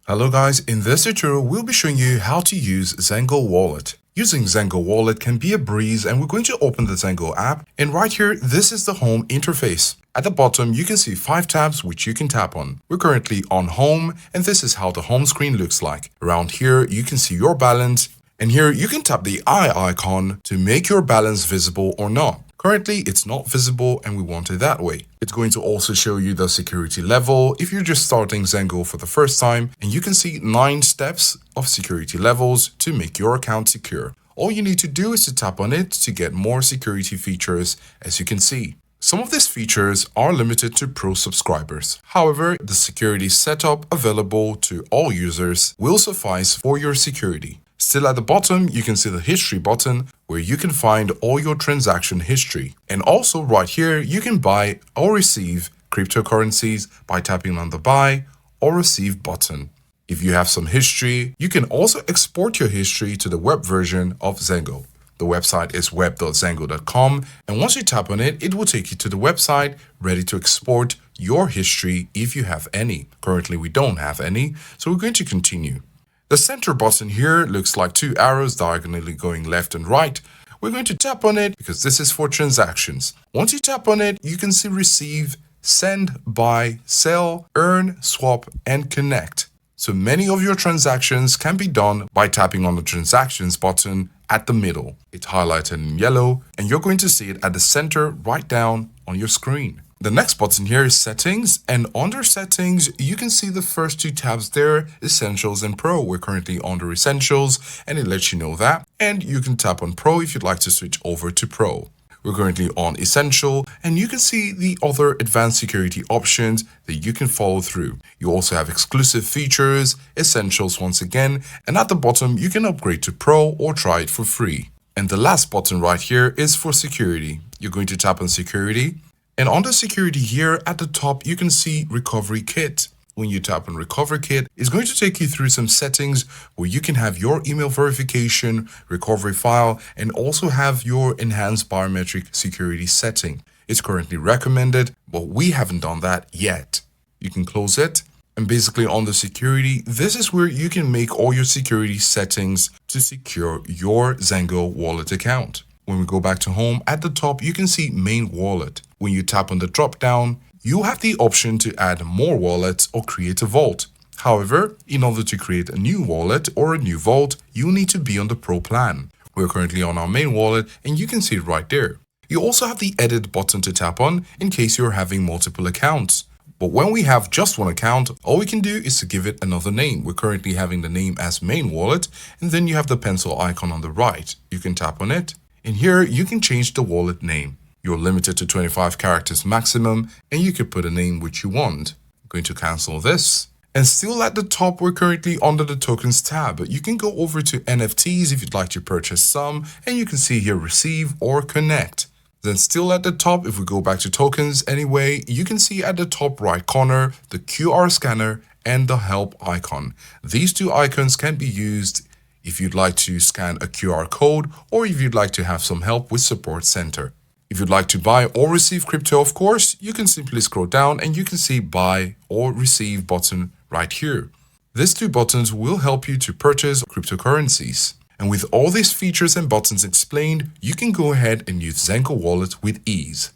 Hello guys, in this tutorial we'll be showing you how to use Zengo Wallet. Using Zengo Wallet can be a breeze, and we're going to open the Zengo app, and right here this is the home interface. At the bottom you can see 5 tabs which you can tap on. We're currently on home, and this is how the home screen looks like. Around here you can see your balance, and here you can tap the eye icon to make your balance visible or not. Currently, it's not visible and we want it that way. It's going to also show you the security level if you're just starting Zengo for the first time, and you can see 9 steps of security levels to make your account secure. All you need to do is to tap on it to get more security features, as you can see. Some of these features are limited to Pro subscribers. However, the security setup available to all users will suffice for your security. Still at the bottom, you can see the history button where you can find all your transaction history. And also right here, you can buy or receive cryptocurrencies by tapping on the buy or receive button. If you have some history, you can also export your history to the web version of Zengo. The website is web.zengo.com, and once you tap on it, it will take you to the website ready to export your history if you have any. Currently, we don't have any, so we're going to continue. The center button here looks like 2 arrows diagonally going left and right. We're going to tap on it because this is for transactions. Once you tap on it, you can see receive, send, buy, sell, earn, swap, and connect. So many of your transactions can be done by tapping on the transactions button at the middle. It's highlighted in yellow, and you're going to see it at the center right down on your screen. The next button here is settings, and under settings you can see the first 2 tabs there, essentials and pro. We're currently under essentials and it lets you know that, and you can tap on pro if you'd like to switch over to pro. We're currently on essential, and you can see the other advanced security options that you can follow through. You also have exclusive features, essentials once again, and at the bottom you can upgrade to pro or try it for free. And the last button right here is for security. You're going to tap on security. And under security here at the top, you can see recovery kit. When you tap on recovery kit, it's going to take you through some settings where you can have your email verification, recovery file, and also have your enhanced biometric security setting. It's currently recommended, but we haven't done that yet. You can close it. And basically on the security, this is where you can make all your security settings to secure your Zengo Wallet account. When we go back to home, at the top, you can see main wallet. When you tap on the drop down, you have the option to add more wallets or create a vault. However, in order to create a new wallet or a new vault, you need to be on the pro plan. We're currently on our main wallet, and you can see it right there. You also have the edit button to tap on in case you're having multiple accounts. But when we have just one account, all we can do is to give it another name. We're currently having the name as main wallet, and then you have the pencil icon on the right. You can tap on it. In here, you can change the wallet name. You're limited to 25 characters maximum, and you can put a name which you want. I'm going to cancel this. And still at the top, we're currently under the tokens tab. You can go over to NFTs if you'd like to purchase some, and you can see here receive or connect. Then still at the top, if we go back to tokens anyway, you can see at the top right corner, the QR scanner and the help icon. These 2 icons can be used if you'd like to scan a QR code, or if you'd like to have some help with support center. If you'd like to buy or receive crypto, of course, you can simply scroll down and you can see buy or receive button right here. These 2 buttons will help you to purchase cryptocurrencies. And with all these features and buttons explained, you can go ahead and use Zengo Wallet with ease.